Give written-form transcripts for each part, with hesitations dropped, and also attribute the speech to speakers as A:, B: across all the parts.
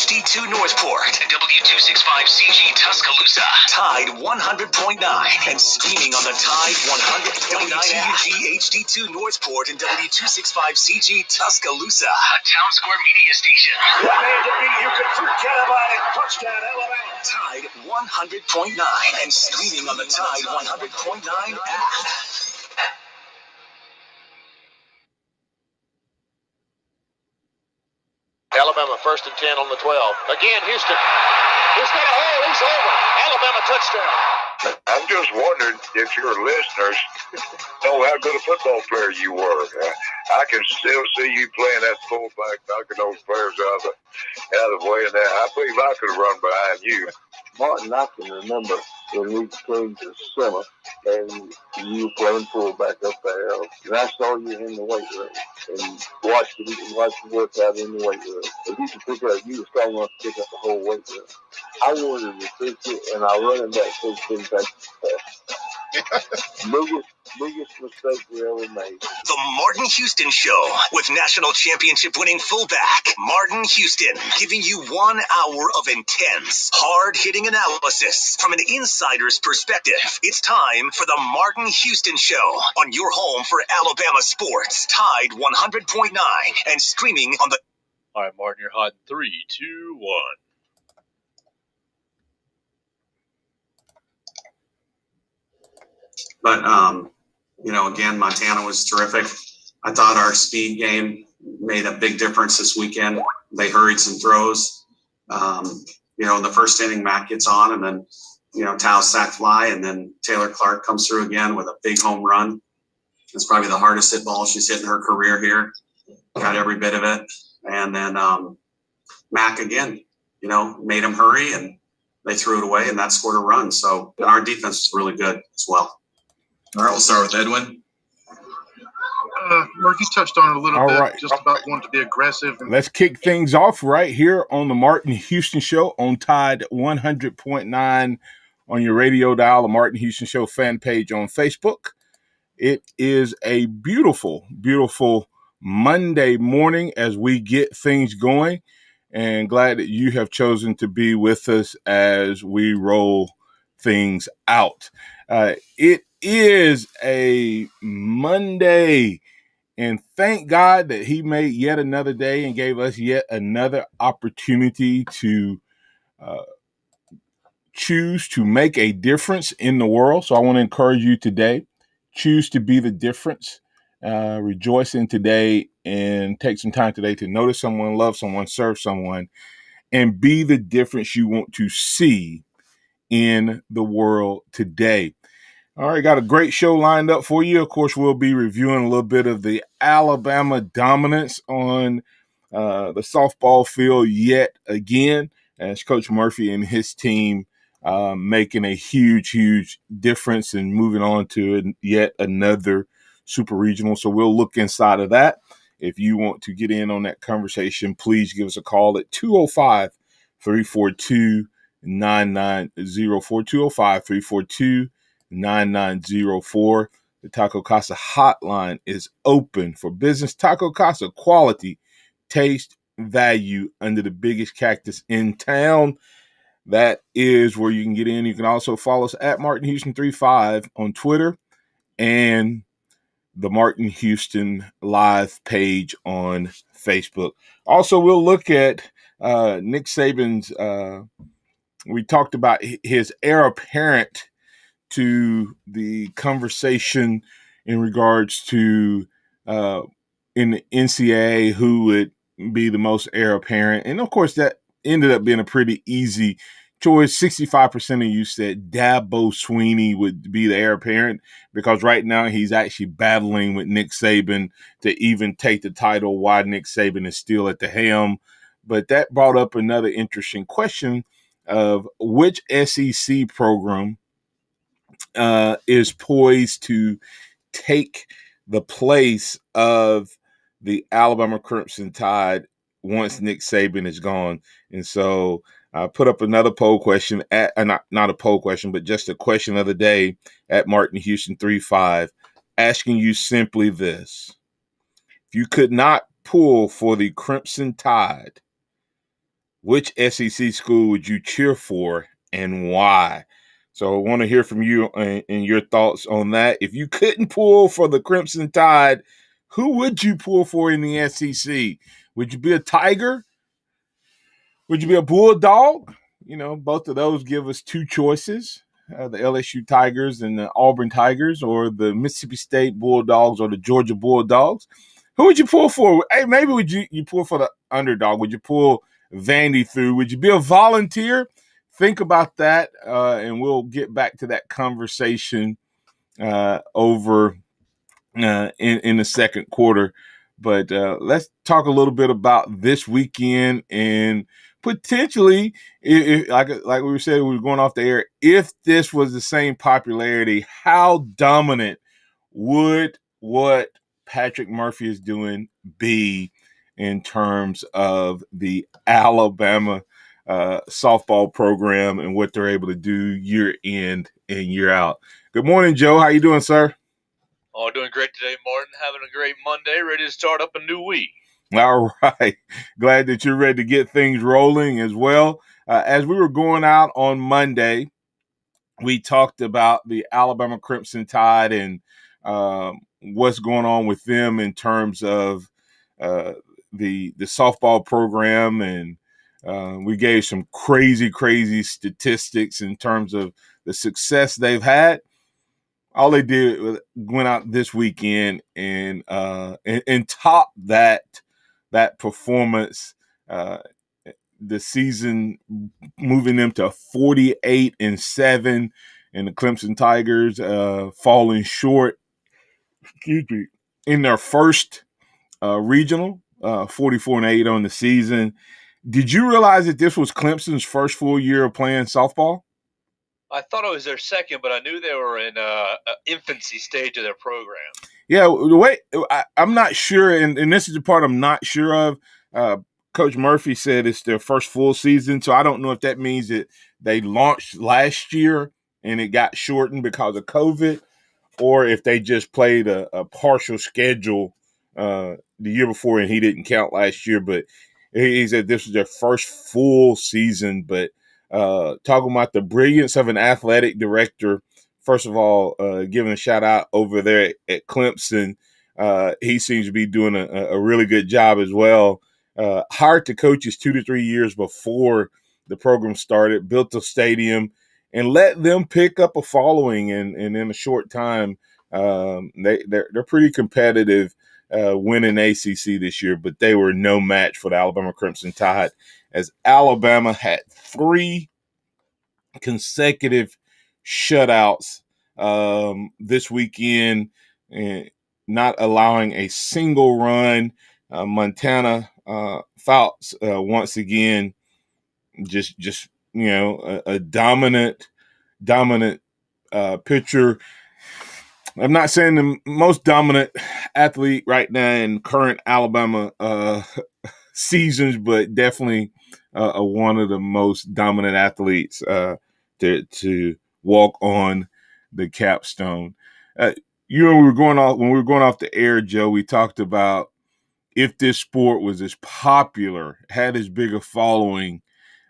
A: HD2 Northport and W265CG Tuscaloosa. Tide 100.9 and streaming on the Tide 100.9 WTUG HD2 Northport and W265CG Tuscaloosa. A Town Square media station. What may it be? You can forget about it. Touchdown, Alabama. Tide 100.9 and streaming on the Tide 100.9 app.
B: Alabama 1st and 10 on the 12. Again, Houston. He's got a hole. He's over. Alabama touchdown.
C: I'm just wondering if your listeners know how good a football player you were. I can still see you playing that fullback, knocking those players out of the way. And I believe I could have run behind you.
D: Martin, I can remember when we came to summer and you were playing fullback up there. And I saw you in the weight room and watched you work out in the weight room. And you were strong enough to pick up the whole weight room. I wanted to fix it, and I run back 16 times fast. Biggest mistake we ever made.
A: The Martin Houston Show with national championship winning fullback Martin Houston, giving you 1 hour of intense, hard-hitting analysis from an insider's perspective. It's time for the Martin Houston Show on your home for Alabama sports. Tide 100.9 and streaming on the...
E: All right, Martin, you're hot in 3, 2, 1.
F: But, again, Montana was terrific. I thought our speed game made a big difference this weekend. They hurried some throws. In the first inning, Matt gets on, and then, Tao sack fly, and then Taylor Clark comes through again with a big home run. It's probably the hardest hit ball she's hit in her career here. Got every bit of it. And then Mac again, made him hurry, and they threw it away, and that scored a run. So our defense was really good as well.
G: All right, we'll start with Edwin.
H: Mark, you touched on it a little
I: All
H: bit,
I: right.
H: just about wanting to be aggressive.
I: Let's kick things off right here on the Martin Houston Show on Tide 100.9 on your radio dial, the Martin Houston Show fan page on Facebook. It is a beautiful, beautiful Monday morning as we get things going, and glad that you have chosen to be with us as we roll things out. It is a Monday, and thank God that he made yet another day and gave us yet another opportunity to choose to make a difference in the world. So I want to encourage you today, choose to be the difference. Rejoice in today and take some time today to notice someone, love someone, serve someone, and be the difference you want to see in the world today. All right, got a great show lined up for you. Of course, we'll be reviewing a little bit of the Alabama dominance on the softball field yet again, as Coach Murphy and his team making a huge, huge difference and moving on to yet another super regional. So we'll look inside of that. If you want to get in on that conversation, please give us a call at 205-342-9904, 205-342-9904. The Taco Casa hotline is open for business. Taco Casa, quality, taste, value under the biggest cactus in town. That is where you can get in. You can also follow us at Martin Houston 35 on Twitter and the Martin Houston live page on Facebook. Also, we'll look at Nick Saban's, we talked about his heir apparent to the conversation in regards to in the NCAA who would be the most heir apparent. And of course, that ended up being a pretty easy choice. 65% of you said Dabo Swinney would be the heir apparent because right now he's actually battling with Nick Saban to even take the title while Nick Saban is still at the helm. But that brought up another interesting question of which SEC program is poised to take the place of the Alabama Crimson Tide once Nick Saban is gone. And so I put up another poll question at not a poll question, but just a question of the day at Martin Houston 35, asking you simply this: if you could not pull for the Crimson Tide, which SEC school would you cheer for and why? So I want to hear from you and your thoughts on that. If you couldn't pull for the Crimson Tide, who would you pull for in the SEC? Would you be a Tiger? Would you be a Bulldog? You know, both of those give us two choices, the LSU Tigers and the Auburn Tigers, or the Mississippi State Bulldogs or the Georgia Bulldogs. Who would you pull for? Hey, maybe would you pull for the underdog? Would you pull Vandy through? Would you be a volunteer? Think about that, and we'll get back to that conversation over in the second quarter. But let's talk a little bit about this weekend and potentially, if, like we said, we were going off the air, if this was the same popularity, how dominant would what Patrick Murphy is doing be in terms of the Alabama softball program and what they're able to do year in and year out? Good morning, Joe. How you doing, sir?
E: Oh, doing great today, Martin. Having a great Monday, ready to start up a new week.
I: All right. Glad that you're ready to get things rolling as well. As we were going out on Monday, we talked about the Alabama Crimson Tide and what's going on with them in terms of the softball program, and we gave some crazy statistics in terms of the success they've had. All they did was went out this weekend and top that performance. The season moving them to 48-7, and the Clemson Tigers falling short. Excuse me, in their first regional, 44-8 on the season. Did you realize that this was Clemson's first full year of playing softball?
E: I thought it was their second, but I knew they were in infancy stage of their program.
I: Yeah, the way I'm not sure, and this is the part I'm not sure of. Coach Murphy said it's their first full season, so I don't know if that means that they launched last year and it got shortened because of COVID, or if they just played a partial schedule the year before and he didn't count last year. But he said this was their first full season. But talking about the brilliance of an athletic director, first of all, giving a shout out over there at Clemson. He seems to be doing a really good job as well. Hired the coaches 2 to 3 years before the program started, built a stadium, and let them pick up a following. And in a short time, they're pretty competitive, winning ACC this year. But they were no match for the Alabama Crimson Tide, as Alabama had 3 consecutive shutouts this weekend, and not allowing a single run. Montana Fouts once again, just a dominant pitcher. I'm not saying the most dominant athlete right now in current Alabama seasons, but definitely one of the most dominant athletes to walk on the capstone. When we were going off the air, Joe, we talked about if this sport was as popular, had as big a following,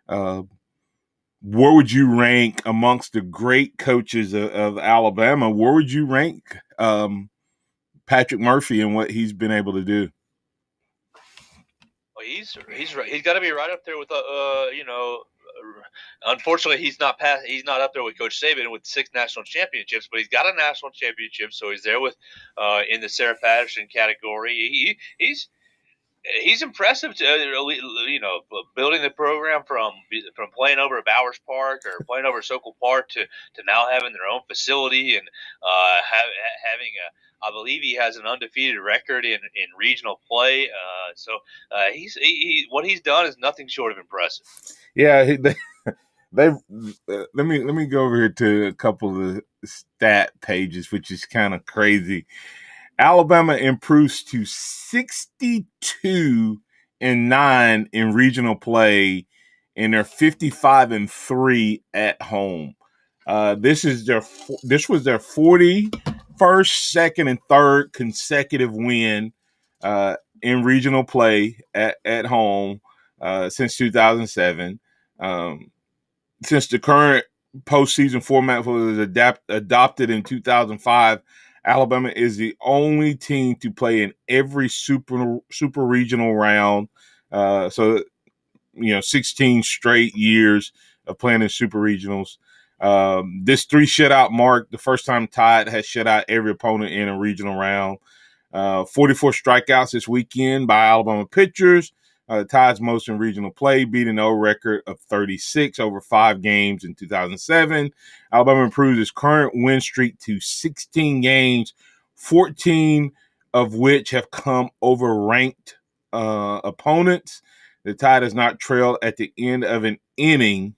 I: where would you rank amongst the great coaches of Alabama? Where would you rank Patrick Murphy and what he's been able to do?
E: Well, he's got to be right up there with unfortunately he's not up there with Coach Saban with 6 national championships, but he's got a national championship, so he's there with in the Sarah Patterson category. He's impressive, building the program from playing over at Bowers Park or playing over at Sokol Park to now having their own facility and having I believe he has an undefeated record in regional play. So what he's done is nothing short of impressive.
I: Yeah, let me go over here to a couple of the stat pages, which is kind of crazy. Alabama improves to 62-9 in regional play, and they're 55-3 at home. This was their 41st, second, and third consecutive win in regional play at home. since 2007. Since the current postseason format was adopted in 2005, Alabama is the only team to play in every super regional round. 16 straight years of playing in super regionals. This 3 shutout mark, the first time Tide has shut out every opponent in a regional round. 44 strikeouts this weekend by Alabama pitchers. Tide's most in regional play, beating the old record of 36 over 5 games in 2007. Alabama improves its current win streak to 16 games, 14 of which have come over ranked opponents. The Tide has not trailed at the end of an inning.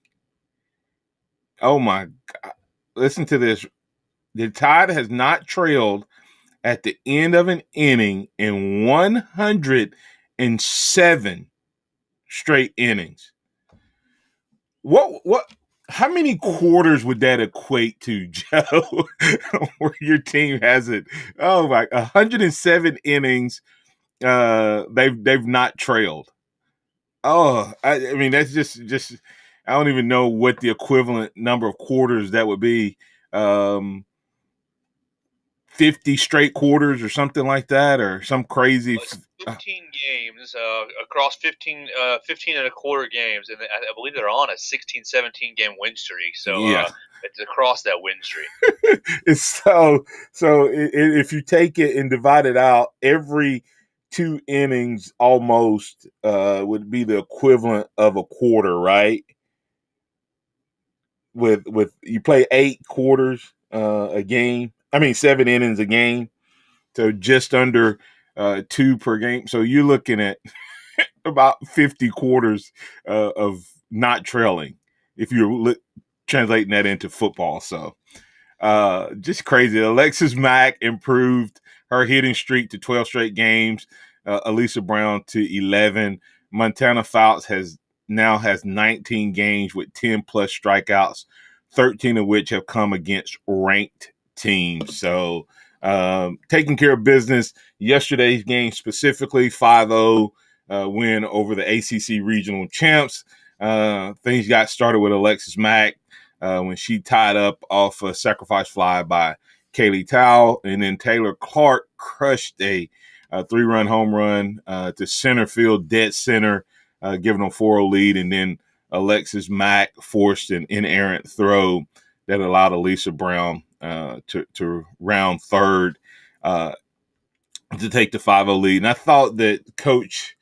I: Oh, my God. Listen to this. The Tide has not trailed at the end of an inning in 107 straight innings. How many quarters would that equate to, Joe? Where your team has it? Oh, my, 107 innings. They've not trailed. Oh, I mean, that's just I don't even know what the equivalent number of quarters that would be. 50 straight quarters or something like that, or some crazy.
E: 15 games across 15 and a quarter games, and I believe they're on a 16, 17 game win streak. So
I: yeah,
E: it's across that win streak.
I: It's so if you take it and divide it out, every 2 innings almost would be the equivalent of a quarter, right? With you play 8 quarters a game. I mean 7 innings a game, so just under 2 per game. So you're looking at about 50 quarters of not trailing if you're translating that into football. So just crazy. Alexis Mack improved her hitting streak to 12 straight games. Elisa Brown to 11. Montana Fouts now has 19 games with 10 plus strikeouts, 13 of which have come against ranked teams. So taking care of business. Yesterday's game specifically, 5-0 win over the ACC regional champs. Things got started with Alexis Mack when she tied up off a sacrifice fly by Kaylee Tao, and then Taylor Clark crushed a 3-run home run to center field, dead center, giving them 4-0 lead, and then Alexis Mack forced an inerrant throw that allowed Elisa Brown to round third to take the 5-0 lead. And I thought that Coach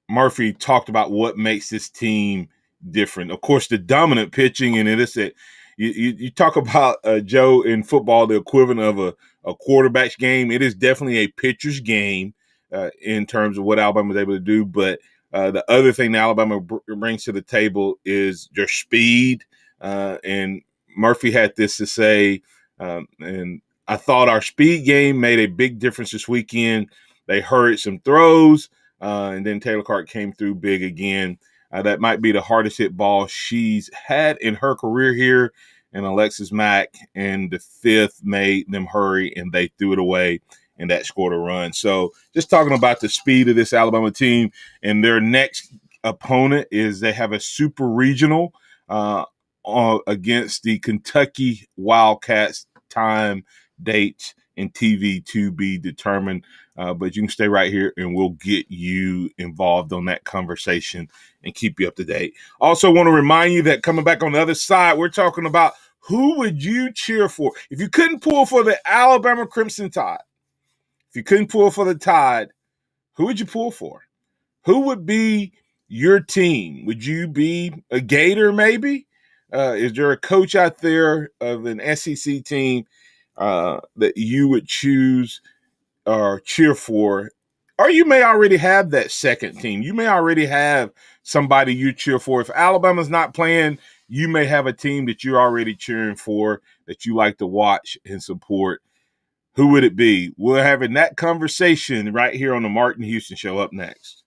I: Murphy talked about what makes this team different. Of course, the dominant pitching, and it is that you talk about Joe in football, the equivalent of a quarterback's game. It is definitely a pitcher's game in terms of what Alabama is able to do. But the other thing that Alabama brings to the table is their speed. And Murphy had this to say, and I thought our speed game made a big difference this weekend. They hurried some throws, and then Taylor Clark came through big again. That might be the hardest hit ball she's had in her career here. And Alexis Mack in the 5th made them hurry, and they threw it away, and that scored a run. So just talking about the speed of this Alabama team, and their next opponent is they have a super regional against the Kentucky Wildcats. Time, dates, and TV to be determined. But you can stay right here and we'll get you involved on that conversation and keep you up to date. Also want to remind you that coming back on the other side, we're talking about who would you cheer for? If you couldn't pull for the Alabama Crimson Tide, if you couldn't pull for the Tide, who would you pull for? Who would be your team? Would you be a Gator maybe? Is there a coach out there of an SEC team that you would choose or cheer for? Or you may already have that second team. You may already have somebody you cheer for. If Alabama's not playing, you may have a team that you're already cheering for that you like to watch and support. Who would it be? We're having that conversation right here on the Martin Houston Show up next.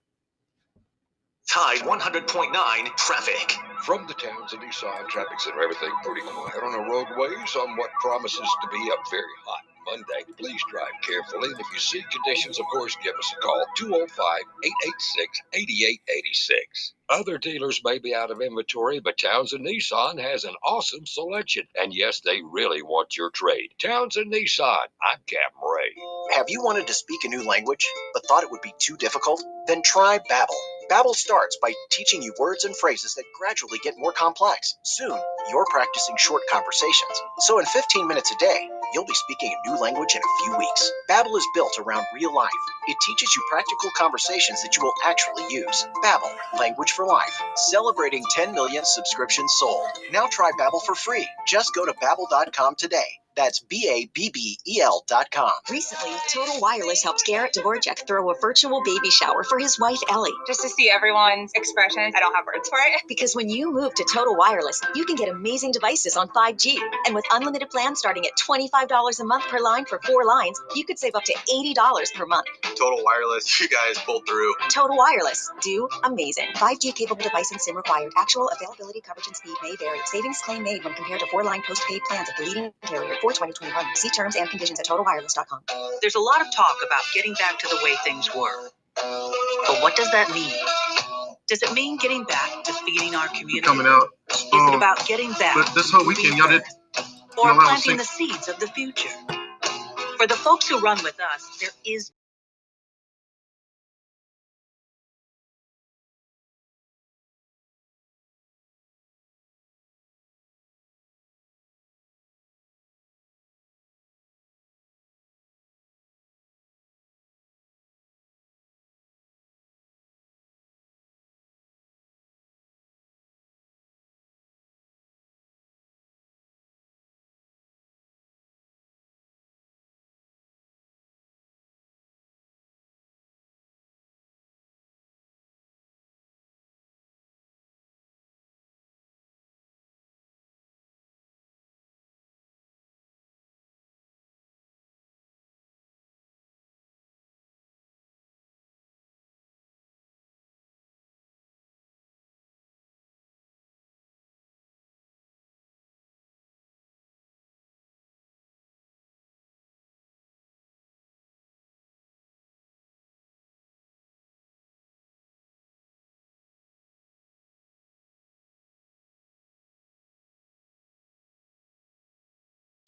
A: Tide 100.9 traffic.
J: From the Townsend East Side Traffic Center, everything pretty quiet on the roadways on what promises to be a very hot Monday. Please drive carefully, and if you see conditions, of course, give us a call, 205-886-8886. Other dealers may be out of inventory, but Townsend Nissan has an awesome selection. And yes, they really want your trade. Townsend Nissan, I'm Captain Ray.
A: Have you wanted to speak a new language, but thought it would be too difficult? Then try Babbel. Babbel starts by teaching you words and phrases that gradually get more complex. Soon, you're practicing short conversations. So in 15 minutes a day, you'll be speaking a new language in a few weeks. Babbel is built around real life. It teaches you practical conversations that you will actually use. Babbel, language for life. Celebrating 10 million subscriptions sold. Now try Babbel for free. Just go to babbel.com today. That's BABBEL.com.
K: Recently, Total Wireless helped Garrett Dvorak throw a virtual baby shower for his wife, Ellie.
L: Just to see everyone's expressions, I don't have words for it.
K: Because when you move to Total Wireless, you can get amazing devices on 5G. And with unlimited plans starting at $25 a month per line for 4 lines, you could save up to $80 per month.
G: Total Wireless, you guys pulled through.
K: Total Wireless. Do amazing. 5G capable device and SIM required. Actual availability, coverage, and speed may vary. Savings claim made when compared to 4-line postpaid plans at the leading carrier for 2021. See terms and conditions at totalwireless.com.
M: There's a lot of talk about getting back to the way things were. But what does that mean? Does it mean getting back to feeding our community?
H: Coming out.
M: Is it about getting back?
H: But this whole weekend, y'all did.
M: Or planting the seeds of the future? For the folks who run with us, there is.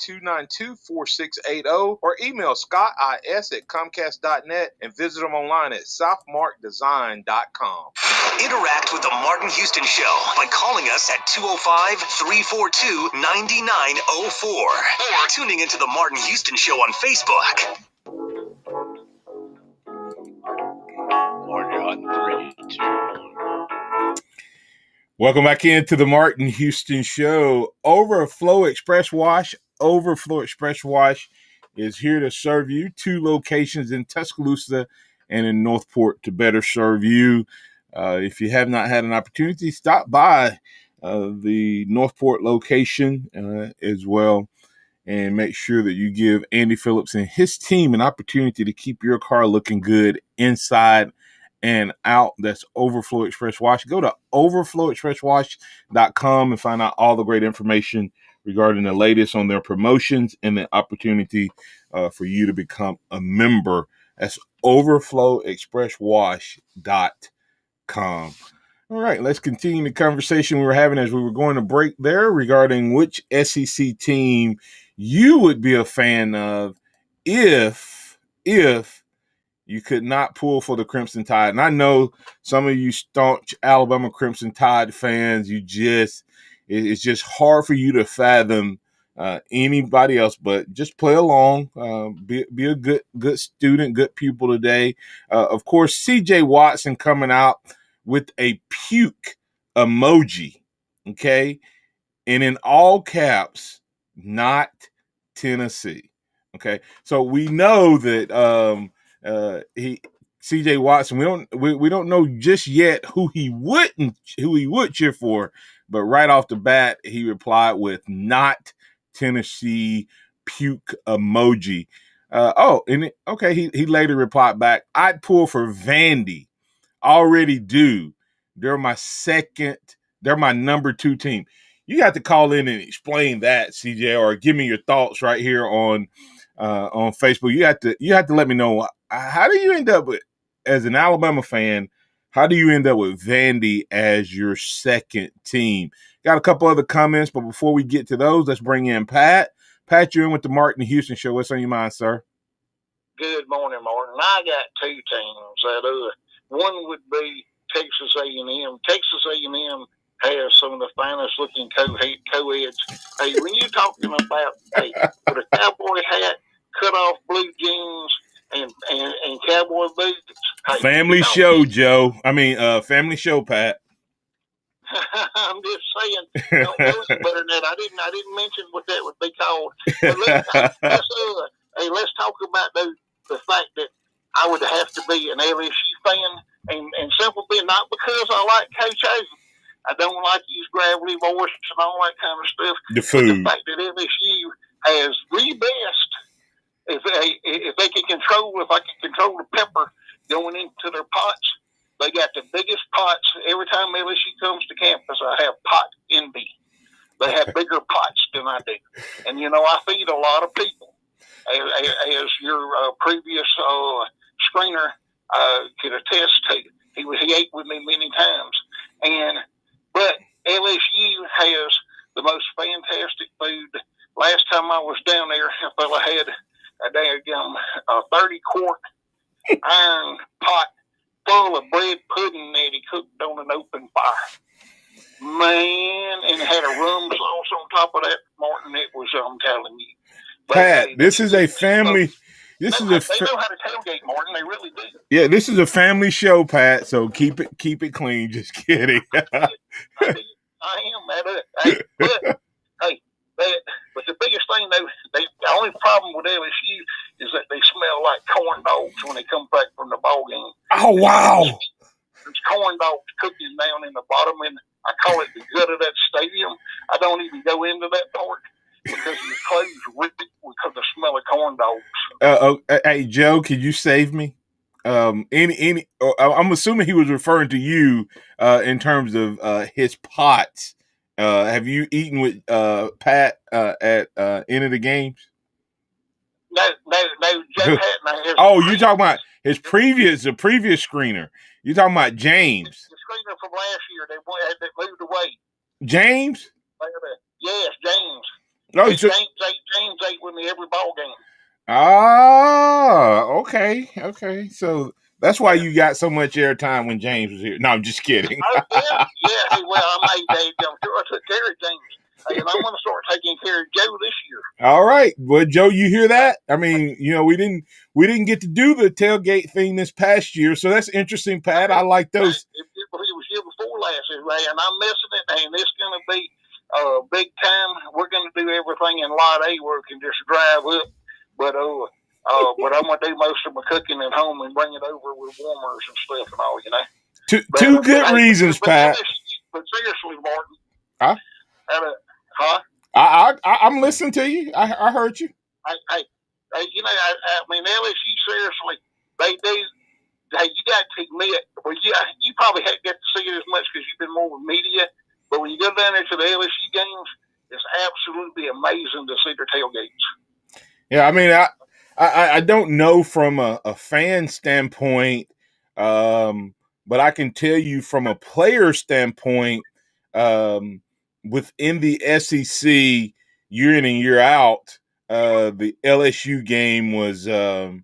I: (292) or email scottis@comcast.net and visit them online at southmarkdesign.com.
A: Interact with the Martin Houston Show by calling us at 205-342-9904 or tuning into the Martin Houston Show on Facebook.
I: Welcome back into the Martin Houston Show. Overflow Express Wash is here to serve you. 2 locations in Tuscaloosa and in Northport to better serve you. If you have not had an opportunity, stop by the Northport location as well and make sure that you give Andy Phillips and his team an opportunity to keep your car looking good inside and out. That's Overflow Express Wash. Go to overflowexpresswash.com and find out all the great information regarding the latest on their promotions and the opportunity for you to become a member. That's overflowexpresswash.com. All right, let's continue the conversation we were having as we were going to break there regarding which SEC team you would be a fan of if you could not pull for the Crimson Tide. And I know some of you staunch Alabama Crimson Tide fans, it's just hard for you to fathom anybody else, but just play along, be a good student, good pupil today. Of course, C.J. Watson coming out with a puke emoji, okay? And in all caps, not Tennessee, okay? So we know that C.J. Watson, we don't know just yet who he would cheer for, but right off the bat, he replied with not Tennessee puke emoji. He later replied back, I'd pull for Vandy. Already do. They're my number 2 team. You got to call in and explain that, CJ, or give me your thoughts right here on on Facebook. You have to let me know, how do you end up with, as an Alabama fan, how do you end up with Vandy as your second team? Got a couple other comments, but before we get to those, let's bring in Pat. Pat, you're in with the Martin Houston Show. What's on your mind, sir?
N: Good morning, Martin. I got two teams. One would be Texas A&M. Texas A&M has some of the finest looking co-eds. Hey, when you're talking about, with a cowboy hat, cut off blue jeans, and cowboy boots. Hey,
I: family show, Joe. Family show, Pat.
N: I'm just saying, don't do any better than that. I didn't mention what that would be called. But let's talk about the fact that I would have to be an LSU fan, and simply not because I like Coach O. I don't like his gravelly voice and all that kind of stuff.
I: The food.
N: But the fact that LSU has the best, if I can control the pepper going into their pots, they got the biggest pots. Every time LSU comes to campus, I have pot envy. They have bigger pots than I do. And, I feed a lot of people. As your previous screener could attest to. He ate with me many times. But LSU has the most fantastic food. Last time I was down there, a fella had a 30-quart iron pot full of bread pudding that he cooked on an open fire. Man, and it had a rum sauce on top of that, Martin. It was, I'm telling you.
I: Pat, this is a family. They know how
N: to tailgate, Martin. They really do.
I: Yeah, this is a family show, Pat. So keep it clean. Just kidding.
N: I am. But the biggest thing, though, the only problem with LSU is that they smell like corn dogs when they come back from the ball game.
I: Oh, wow.
N: There's corn dogs cooking down in the bottom, and I call it the gut of that stadium. I don't even go into that part because the clothes rip it because of the smell of corn dogs.
I: Hey, Joe, could you save me? I'm assuming he was referring to you in terms of his pots. Have you eaten with Pat at any of the games?
N: No. Joe Patton.
I: Oh, you're talking about the previous screener. You're talking about James.
N: The screener from last year that moved away.
I: James?
N: Yes, James.
I: No,
N: James ate with me every ball game.
I: Ah, okay. So that's why you got so much airtime when James was here. No, I'm just kidding.
N: Yeah. Hey, well, I took care of James. And I'm going to start taking care of Joe this year.
I: All right. Well, Joe, you hear that? I mean, we didn't get to do the tailgate thing this past year, so that's interesting, Pat. I like those.
N: It was year before last year, and I'm missing it, and it's going to be big time. We're going to do everything in Lot A where we can just drive up, but I'm going to do most of my cooking at home and bring it over with warmers and stuff and all,
I: Two good reasons, Pat.
N: But seriously, Martin.
I: Huh? I'm listening to you. I heard you.
N: I mean, LSU, seriously, they do. Hey, you got to admit, you probably haven't got to see it as much because you've been more with media, but when you go down there to the LSU games, it's absolutely amazing to see their tailgates.
I: Yeah, I mean, I don't know from a fan standpoint, but I can tell you from a player standpoint, within the SEC, year in and year out, the LSU game was the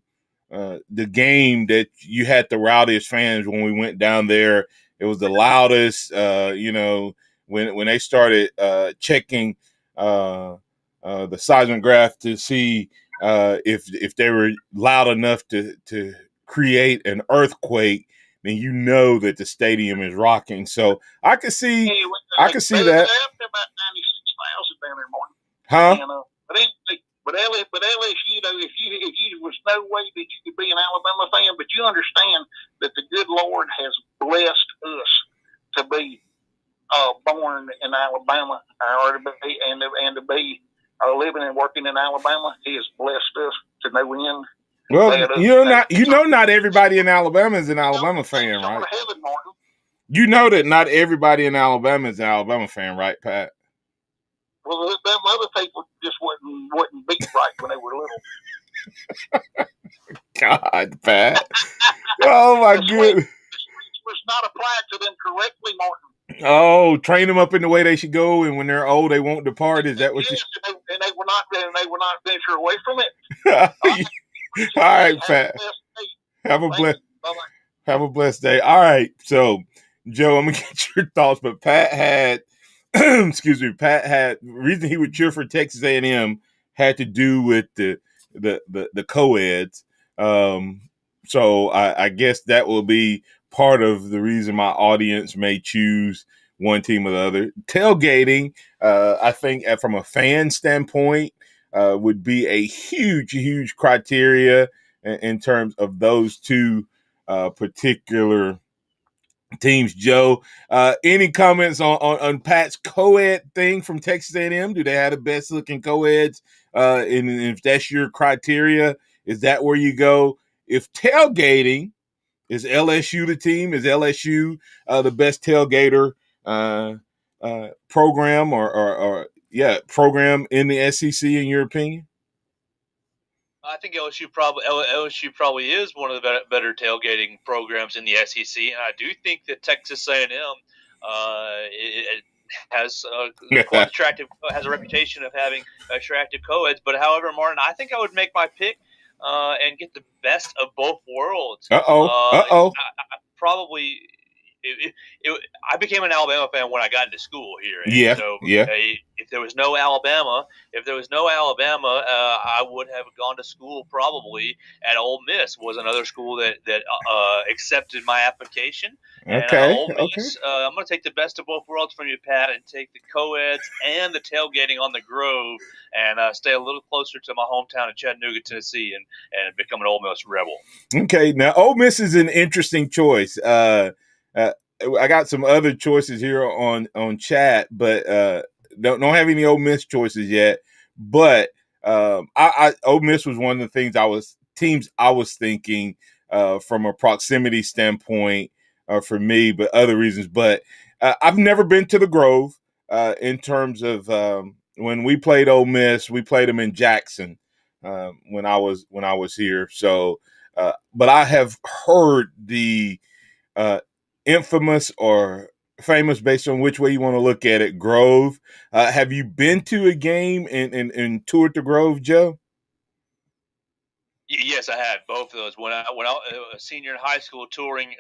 I: game that you had the rowdiest fans when we went down there. It was the loudest, when they started checking the seismograph to see if they were loud enough to create an earthquake, then you know that the stadium is rocking. So I could see that.
N: About 96,000 down there, Martin.
I: Huh?
N: But LSU, if you was no way that you could be an Alabama fan, but you understand that the good Lord has blessed us to be born in Alabama, or to be living and working in Alabama. He has blessed us to no end.
I: Well, not everybody in Alabama is an Alabama fan, right?
N: Heaven, Martin.
I: You know that not everybody in Alabama is an Alabama fan, right, Pat?
N: Well, them other people just wasn't beat right when they were little.
I: God, Pat. Oh my goodness.
N: Was not applied to them correctly, Martin.
I: Oh, train them up in the way they should go, and when they're old, they won't depart. Is that what you?
N: And they were not venture away from it.
I: All right, Pat. Have a blessed day. All right, so Joe, I'm gonna get your thoughts, but Pat had, excuse me, Pat had the reason he would cheer for Texas A&M had to do with the co-eds. So I guess that will be part of the reason my audience may choose one team or the other. Tailgating, I think, from a fan standpoint, would be a huge criteria in terms of those two particular teams. Joe, any comments on Pat's co-ed thing from Texas A&M? Do they have the best looking co-eds? And if that's your criteria, is that where you go? If tailgating, is LSU the team? Is LSU the best tailgater program or program in the SEC in your opinion?
E: I think LSU probably is one of the better tailgating programs in the SEC, and I do think that Texas A&M it has quite attractive, has a reputation of having attractive co-eds. But however, Martin, I think I would make my pick and get the best of both worlds. I probably. I became an Alabama fan when I got into school here. And if there was no Alabama, I would have gone to school probably at Ole Miss. Was another school that accepted my application.
I: Okay.
E: Ole Miss, I'm going to take the best of both worlds from you, Pat, and take the co-eds and the tailgating on the Grove, and stay a little closer to my hometown of Chattanooga, Tennessee, and become an Ole Miss rebel.
I: Okay, now Ole Miss is an interesting choice. I got some other choices here on chat, but don't have any Ole Miss choices yet. But Ole Miss was one of the teams I was thinking from a proximity standpoint for me, but other reasons. But I've never been to the Grove in terms of when we played Ole Miss. We played them in Jackson when I was here. So, but I have heard the infamous or famous, based on which way you want to look at it, Grove. Have you been to a game and toured the Grove, Joe?
E: Yes, I had both of those. When I was a senior in high school, touring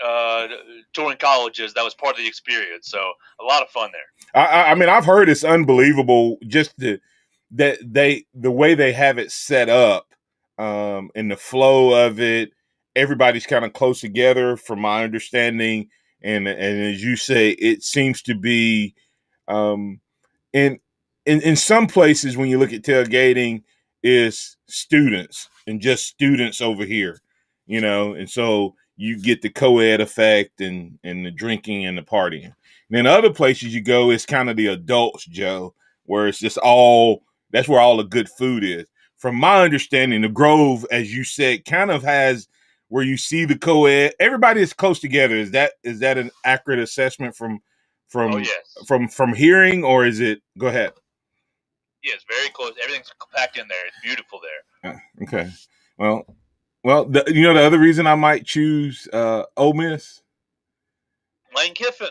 E: colleges, that was part of the experience. So a lot of fun there.
I: I mean, I've heard it's unbelievable just the way they have it set up, and the flow of it. Everybody's kind of close together, from my understanding. And as you say, it seems to be in some places when you look at tailgating is students and just students over here, and so you get the co-ed effect and the drinking and the partying. And then other places you go, it's kind of the adults, Joe, where it's just that's where all the good food is. From my understanding, the Grove, as you said, kind of has where you see the co-ed, everybody is close together. Is that an accurate assessment from hearing, or is it? Go ahead.
E: Yeah, it's very close. Everything's packed in there. It's beautiful there.
I: Okay. Well, the other reason I might choose Ole Miss,
E: Lane Kiffin.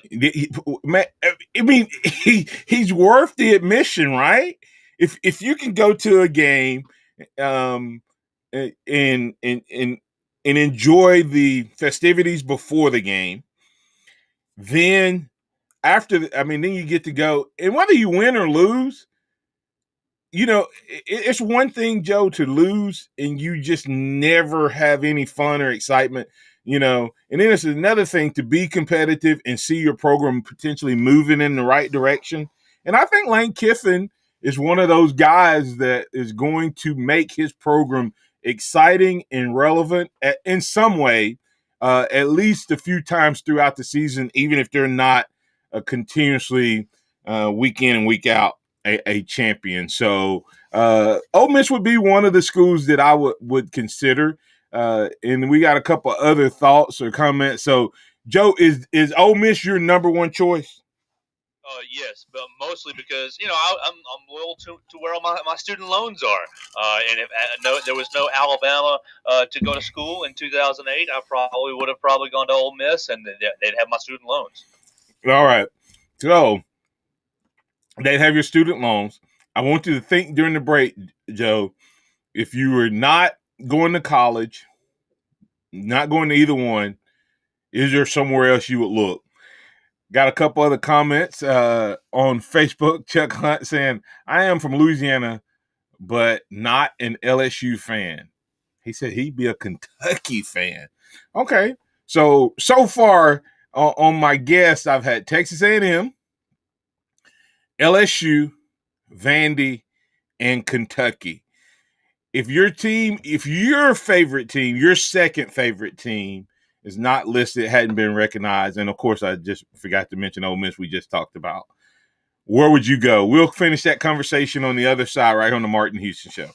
I: He's worth the admission, right? If you can go to a game, and enjoy the festivities before the game, then then you get to go, and whether you win or lose, it's one thing, Joe, to lose and you just never have any fun or excitement, and then it's another thing to be competitive and see your program potentially moving in the right direction. And I think Lane Kiffin is one of those guys that is going to make his program exciting and relevant in some way, at least a few times throughout the season, even if they're not continuously week in and week out a champion. So Ole Miss would be one of the schools that I would consider. And we got a couple other thoughts or comments. So, Joe, is Ole Miss your number one choice?
E: Yes, but mostly because I'm loyal to where all my student loans are, and if there was no Alabama to go to school in 2008, I probably would have gone to Ole Miss, and they'd have my student loans.
I: All right, so they'd have your student loans. I want you to think during the break, Joe, if you were not going to college, not going to either one, is there somewhere else you would look? Got a couple other comments on Facebook. Chuck Hunt saying, I am from Louisiana, but not an LSU fan. He said he'd be a Kentucky fan. Okay. So far on my guests, I've had Texas A&M, LSU, Vandy, and Kentucky. If your favorite team, your second favorite team is not listed, hadn't been recognized, and of course I just forgot to mention Ole Miss we just talked about, where would you go? We'll finish that conversation on the other side right on the Martin Houston Show.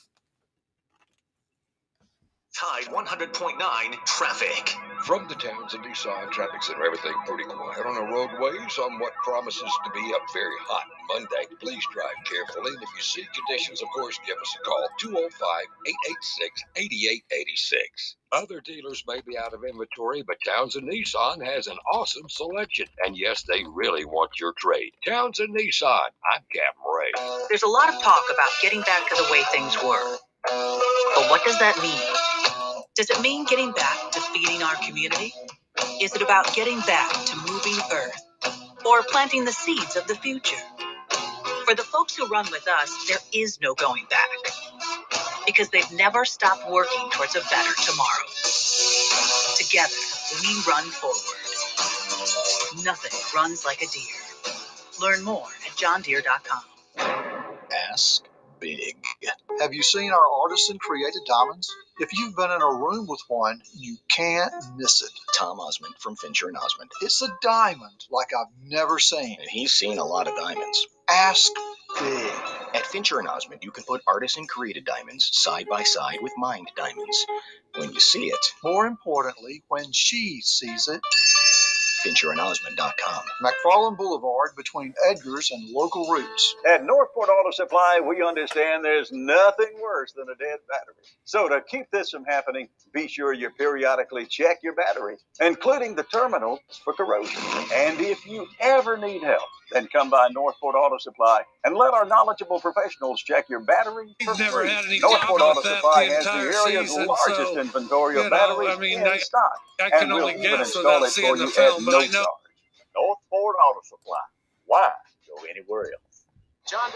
A: Tide 100.9 traffic.
J: From the Townsend Nissan Traffic Center, everything pretty quiet on the roadways on what promises to be a very hot Monday. Please drive carefully, and if you see conditions, of course, give us a call, 205-886-8886. Other dealers may be out of inventory, but Townsend Nissan has an awesome selection. And yes, they really want your trade. Townsend Nissan, I'm Captain Ray.
M: There's a lot of talk about getting back to the way things were. But what does that mean? Does it mean getting back to feeding our community? Is it about getting back to moving Earth? Or planting the seeds of the future? For the folks who run with us, there is no going back. Because they've never stopped working towards a better tomorrow. Together, we run forward. Nothing runs like a deer. Learn more at johndeere.com.
O: Ask big. Have you seen our artisan created diamonds? If you've been in a room with one, you can't miss it.
P: Tom Osmond from Fincher and Osmond.
O: It's a diamond like I've never seen.
P: And he's seen a lot of diamonds.
O: Ask big.
P: At Fincher and Osmond, you can put artisan created diamonds side by side with mined diamonds. When you see it,
O: more importantly, when she sees it,
P: FincherandOsmond.com.
O: McFarland Boulevard between Edgar's and Local Roots.
Q: At Northport Auto Supply, we understand there's nothing worse than a dead battery. So to keep this from happening, be sure you periodically check your battery, including the terminal for corrosion. And if you ever need help, then come by Northport Auto Supply and let our knowledgeable professionals check your battery for free. Northport Auto Supply has the area's largest inventory of batteries in stock.
R: I can
Q: and we'll
R: only
Q: even
R: guess
Q: install
R: without
Q: it
R: seeing
Q: for
R: the
Q: you
R: film,
Q: at
R: but
Q: no
R: I know.
Q: charge. Northport Auto Supply. Why go anywhere else?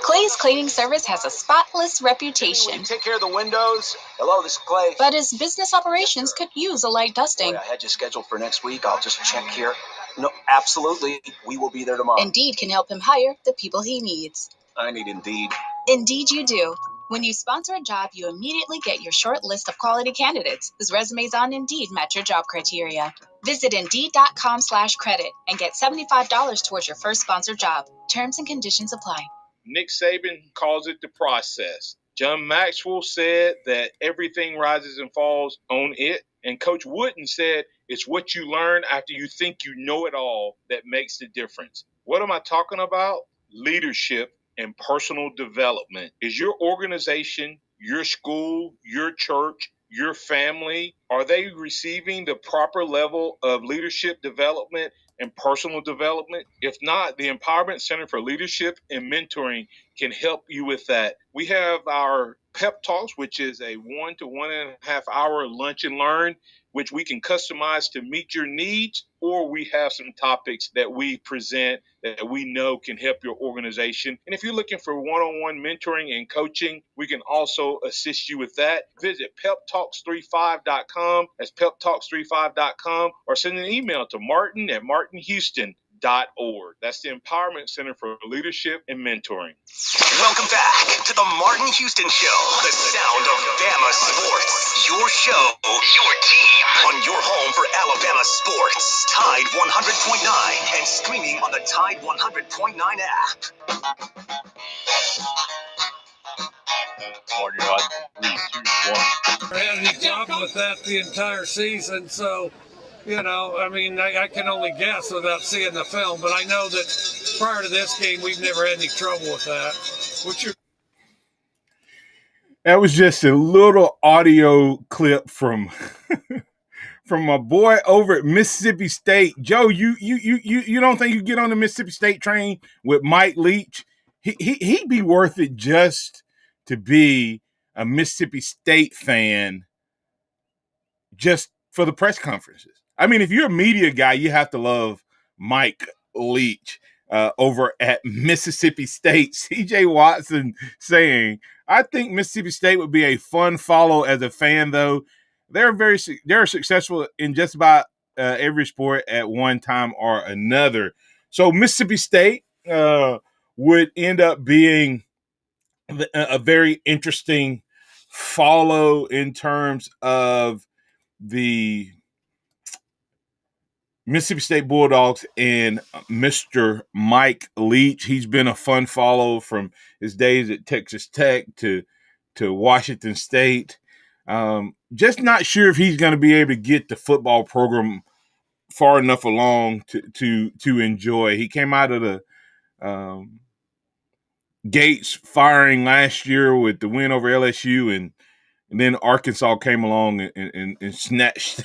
S: Clay's cleaning service has a spotless reputation.
T: Take care of the windows. Hello, this is Clay.
S: But his business operations could use a light dusting.
T: Boy, I had you scheduled for next week. I'll just check here. No, absolutely. We will be there tomorrow.
S: Indeed can help him hire the people he needs.
T: I need Indeed.
S: Indeed you do. When you sponsor a job, you immediately get your short list of quality candidates whose resumes on Indeed match your job criteria. Visit Indeed.com/credit and get $75 towards your first sponsored job. Terms and conditions apply.
I: Nick Saban calls it the process. John Maxwell said that everything rises and falls on it. And Coach Wooden said it's what you learn after you think you know it all that makes the difference. What am I talking about? Leadership and personal development. Is your organization, your school, your church, your family, are they receiving the proper level of leadership development and personal development? If not, the Empowerment Center for Leadership and Mentoring can help you with that. We have our Pep Talks, which is a 1 to 1.5 hour lunch and learn, which we can customize to meet your needs, or we have some topics that we present that we know can help your organization. And if you're looking for one-on-one mentoring and coaching, we can also assist you with that. Visit peptalks35.com. That's peptalks35.com, or send an email to martin@martinhouston.org. That's the Empowerment Center for Leadership and Mentoring.
A: Welcome back to the Martin Houston Show, the sound of Bama sports. Your show, your team, on your home for Alabama sports. Tide 100.9 and streaming on the Tide 100.9 app.
R: We're having a problem with that the entire season, so I mean, I can only guess without seeing the film, but I know that prior to this game, we've never had any trouble with that.
I: That was just a little audio clip from my boy over at Mississippi State. Joe, you don't think you get on the Mississippi State train with Mike Leach? He'd be worth it just to be a Mississippi State fan just for the press conferences. I mean, if you're a media guy, you have to love Mike Leach over at Mississippi State. CJ Watson saying, I think Mississippi State would be a fun follow as a fan, though. They're successful in just about every sport at one time or another. So Mississippi State would end up being a very interesting follow in terms of the Mississippi State Bulldogs and Mr. Mike Leach. He's been a fun follow from his days at Texas Tech to Washington State. Just not sure if he's going to be able to get the football program far enough along to enjoy. He came out of the gates firing last year with the win over LSU, and then Arkansas came along and snatched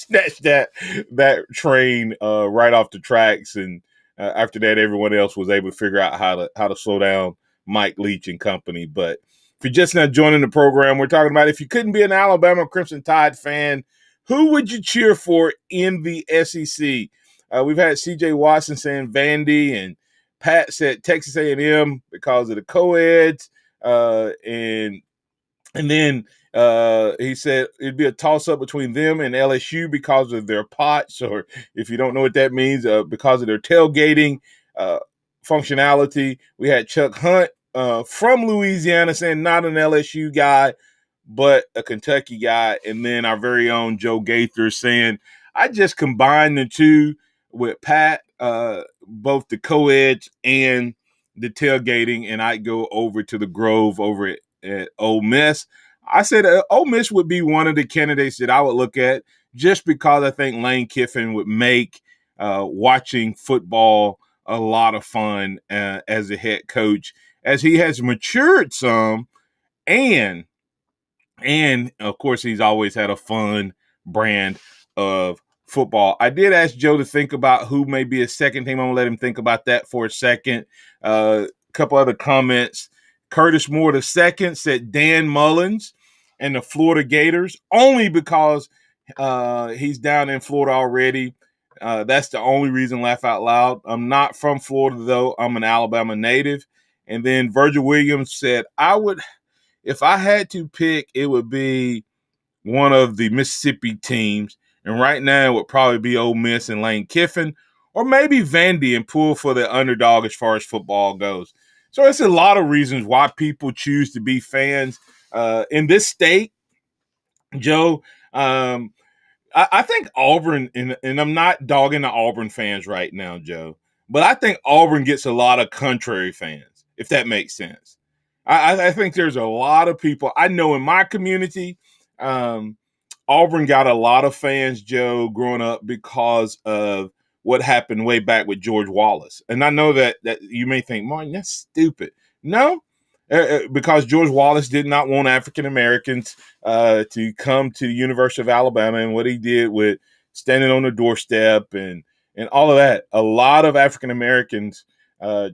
I: that train right off the tracks. And after that, everyone else was able to figure out how to slow down Mike Leach and company. But if you're just not joining the program, we're talking about if you couldn't be an Alabama Crimson Tide fan, who would you cheer for in the SEC? We've had C.J. Watson saying Vandy, and Pat said Texas A&M because of the co-eds, and then he said it'd be a toss-up between them and LSU because of their pots, or if you don't know what that means, because of their tailgating functionality. We had Chuck Hunt from Louisiana saying not an LSU guy, but a Kentucky guy. And then our very own Joe Gaither saying, I just combined the two with Pat, both the co-eds and the tailgating, and I'd go over to the Grove over at Ole Miss. I said Ole Miss would be one of the candidates that I would look at just because I think Lane Kiffin would make watching football a lot of fun as a head coach, as he has matured some, and of course he's always had a fun brand of football. I did ask Joe to think about who may be a second team. I'm gonna let him think about that for a second. A couple other comments. Curtis Moore II said Dan Mullins and the Florida Gators, only because he's down in Florida already. That's the only reason, laugh out loud. I'm not from Florida, though. I'm an Alabama native. And then Virgil Williams said, if I had to pick, it would be one of the Mississippi teams. And right now it would probably be Ole Miss and Lane Kiffin, or maybe Vandy and pull for the underdog as far as football goes. So it's a lot of reasons why people choose to be fans in this state, Joe. I think Auburn, and I'm not dogging the Auburn fans right now, Joe, but I think Auburn gets a lot of contrary fans, if that makes sense. I think there's a lot of people I know in my community. Auburn got a lot of fans, Joe, growing up because of what happened way back with George Wallace. And I know that you may think, Martin, that's stupid. No, because George Wallace did not want African Americans to come to the University of Alabama, and what he did with standing on the doorstep and all of that. A lot of African Americans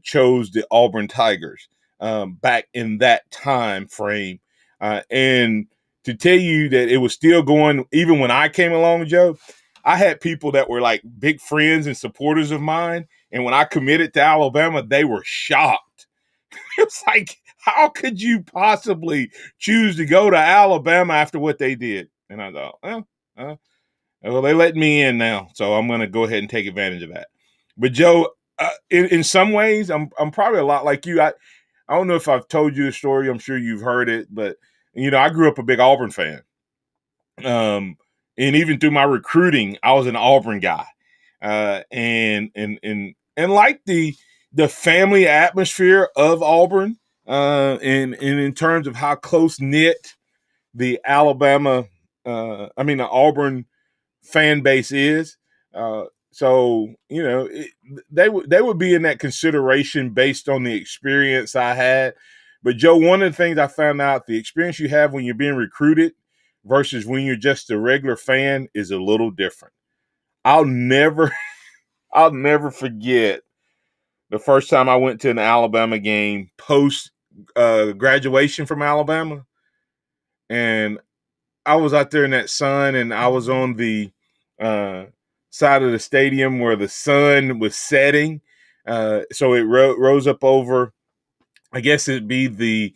I: chose the Auburn Tigers back in that time frame. And to tell you that it was still going, even when I came along, Joe, I had people that were like big friends and supporters of mine. And when I committed to Alabama, they were shocked. It's like, how could you possibly choose to go to Alabama after what they did? And I thought, well, they let me in now, so I'm going to go ahead and take advantage of that. But Joe, in some ways, I'm probably a lot like you. I don't know if I've told you the story. I'm sure you've heard it, but I grew up a big Auburn fan. And even through my recruiting, I was an Auburn guy. And like the family atmosphere of Auburn, and in terms of how close knit the Auburn fan base is. So you know, they would be in that consideration based on the experience I had. But Joe, one of the things I found out, the experience you have when you're being recruited versus when you're just a regular fan is a little different. I'll never forget the first time I went to an Alabama game post graduation from Alabama, and I was out there in that sun, and I was on the side of the stadium where the sun was setting. So it rose up over, I guess it'd be the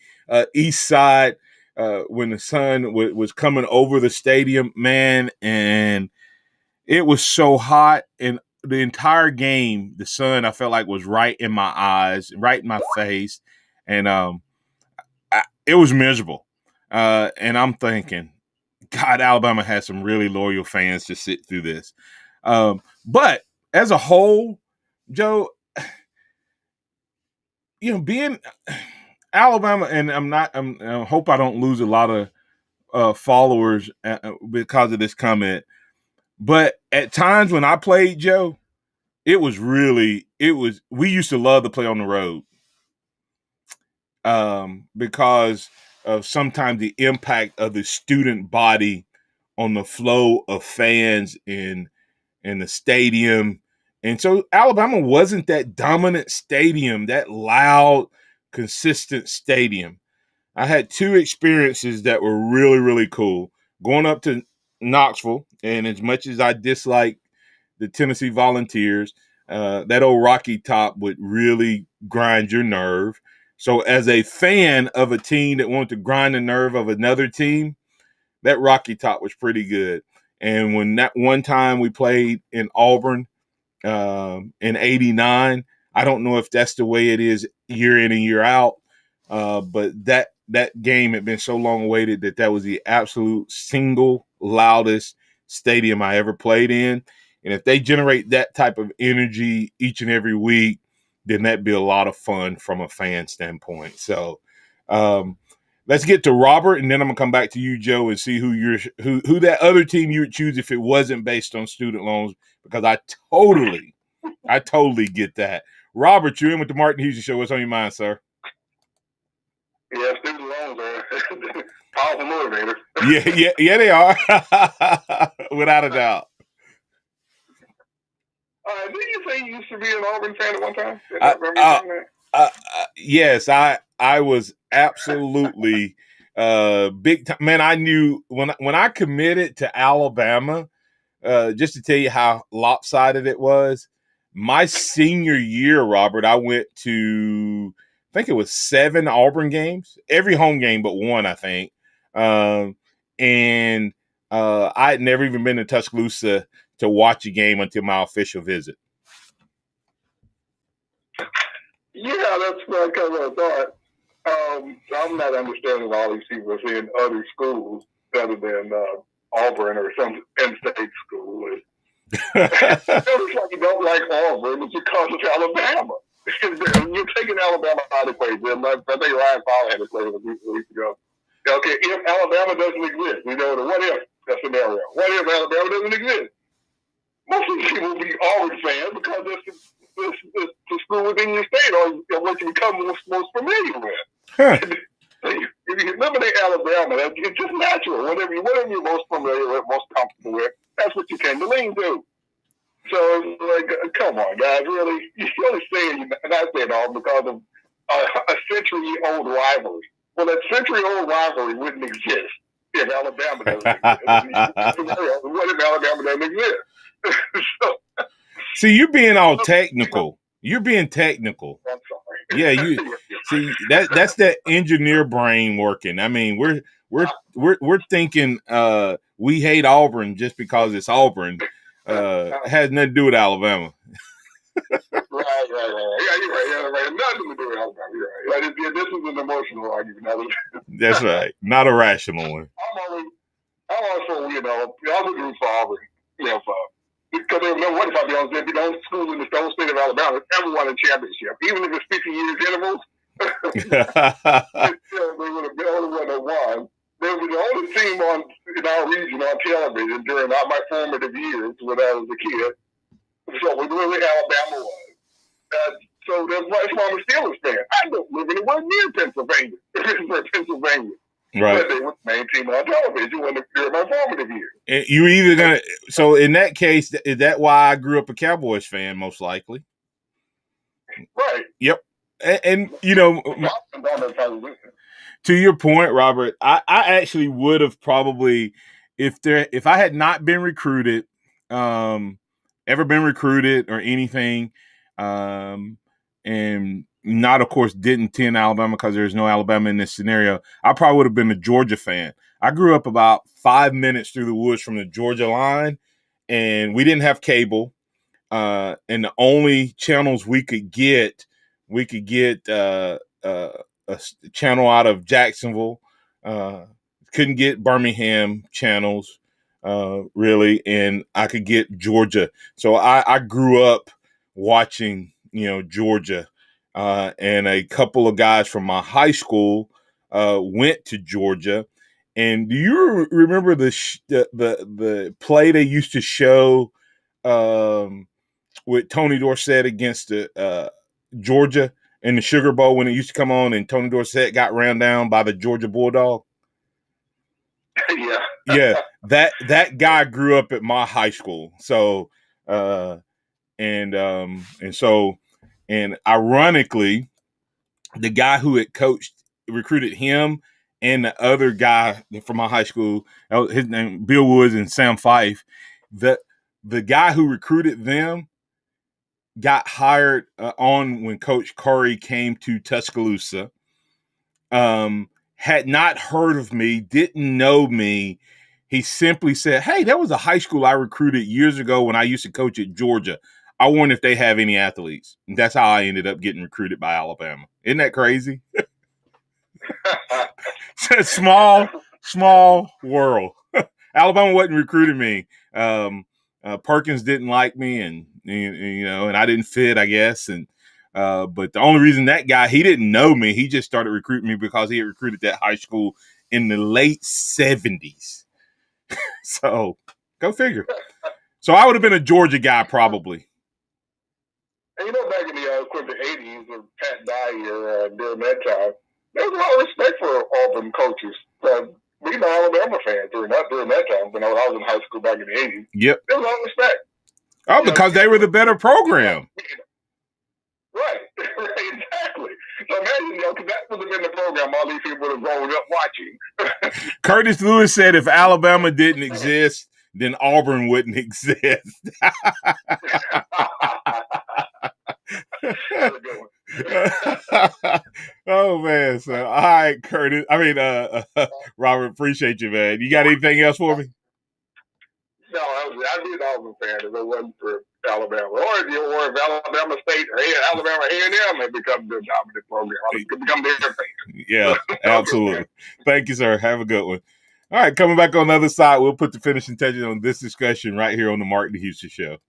I: east side when the sun was coming over the stadium, man. And it was so hot. And the entire game, the sun, I felt like was right in my eyes, right in my face. And it was miserable. And I'm thinking, God, Alabama has some really loyal fans to sit through this. But as a whole, Joe, you know, being Alabama, and I hope I don't lose a lot of followers because of this comment. But at times when I played, Joe, we used to love to play on the road. Because of sometimes the impact of the student body on the flow of fans in the stadium. And so Alabama wasn't that dominant stadium, that loud, consistent stadium. I had two experiences that were really, really cool. Going up to Knoxville, and as much as I dislike the Tennessee Volunteers, that old Rocky Top would really grind your nerve. So as a fan of a team that wanted to grind the nerve of another team, that Rocky Top was pretty good. And when that one time we played in Auburn in '89, I don't know if that's the way it is year in and year out, but that game had been so long awaited that was the absolute single loudest stadium I ever played in. And if they generate that type of energy each and every week, then that'd be a lot of fun from a fan standpoint. So let's get to Robert, and then I'm gonna come back to you, Joe, and see who that other team you would choose if it wasn't based on student loans, because I totally get that. Robert, you're in with the Martin Houston Show. What's on your mind, sir?
D: Yeah, student loans are powerful motivator.
I: Yeah, they are. Without a doubt.
D: Didn't you say you used to be an Auburn fan at one time?
I: Yes, I was absolutely big time. Man, I knew when I committed to Alabama, just to tell you how lopsided it was, my senior year, Robert, I went to, I think it was 7 Auburn games, every home game but one, I think. And I had never even been to Tuscaloosa to watch a game until my official visit.
D: Yeah, that's what I kind of thought. I'm not understanding all these people saying other schools other than Auburn or some in-state school. It's like you don't like Auburn, it's because it's Alabama. You're taking Alabama out of the equation. I think Ryan Fowler had to play a few weeks ago. Okay, if Alabama doesn't exist, you know, the what if scenario. What if Alabama doesn't exist? Most of these people will be Auburn fans because it's the school within your state or what you become most familiar with.
I: Huh.
D: If you eliminate Alabama, it's just natural. Whatever you're most familiar with, most comfortable with, that's what you tend to lean to. So it's like, come on, guys, really? You're only saying you're not saying all because of a century-old rivalry. Well, that century-old rivalry wouldn't exist if Alabama doesn't exist. What if Alabama doesn't exist?
I: See, you're being all technical. You're being technical.
D: I'm sorry.
I: Yeah, you see that's that engineer brain working. I mean, we're thinking we hate Auburn just because it's Auburn. Has nothing to do with Alabama.
D: Right. Yeah, you're right. Yeah, right. Nothing to do with Alabama. You're right. This is an emotional argument.
I: That's right. Not a rational one.
D: I'm also, you know, I would root for Auburn. You know, because they know what if I be honest, there'd be no school in the whole state of Alabama that's ever won a championship, even if it's 50 years intervals. They would have been the only one that won. they were the only team in our region on television during my formative years when I was a kid. So we knew who Alabama was. So that's why I'm a Steelers fan. I don't live anywhere near Pennsylvania. Pennsylvania.
I: Right.
D: But they were the main team on television during my formative years.
I: And you either gonna. So in that case, is that why I grew up a Cowboys fan? Most likely.
D: Right.
I: Yep. And you know, to your point, Robert, I actually would have probably, if I had not been recruited, ever been recruited or anything, and not, of course, didn't attend Alabama because there's no Alabama in this scenario, I probably would have been a Georgia fan. I grew up about 5 minutes through the woods from the Georgia line, and we didn't have cable. And the only channels we could get a channel out of Jacksonville. Couldn't get Birmingham channels, really, and I could get Georgia. So I grew up watching, Georgia, and a couple of guys from my high school went to Georgia. And do you remember the play they used to show with Tony Dorsett against Georgia in the Sugar Bowl when it used to come on and Tony Dorsett got ran down by the Georgia Bulldog?
D: Yeah.
I: Yeah, that guy grew up at my high school. So and ironically, the guy who had recruited him and the other guy from my high school, his name Bill Woods and Sam Fife, the guy who recruited them got hired on when Coach Curry came to Tuscaloosa. Had not heard of me, didn't know me. He simply said, "Hey, that was a high school I recruited years ago when I used to coach at Georgia. I wonder if they have any athletes." And that's how I ended up getting recruited by Alabama. Isn't that crazy? Small world. Alabama wasn't recruiting me. Perkins didn't like me, and I didn't fit, I guess. And but the only reason that guy, he didn't know me, he just started recruiting me because he had recruited that high school in the late 70s. So go figure. So I would have been a Georgia guy probably.
D: And back in the 80s with Pat Dyer during that time, there was a lot of respect for Auburn coaches. We were Alabama fans during that time when I was in high school back in the 80s.
I: Yep.
D: There was a lot of respect.
I: Oh, because they were the better program.
D: Right, exactly. So imagine, because that would have been the program all these people would have grown up watching.
I: Curtis Lewis said if Alabama didn't exist, then Auburn wouldn't exist. Oh man! So all right, Curtis. Robert. Appreciate you, man. You got anything else for me?
D: No, I'd be an Auburn fan if it wasn't for Alabama, or if Alabama State or Alabama A&M had become the dominant program, it could become their fan.
I: Yeah, absolutely. Thank you, sir. Have a good one. All right, coming back on the other side, we'll put the finishing touches on this discussion right here on the Martin Houston Show.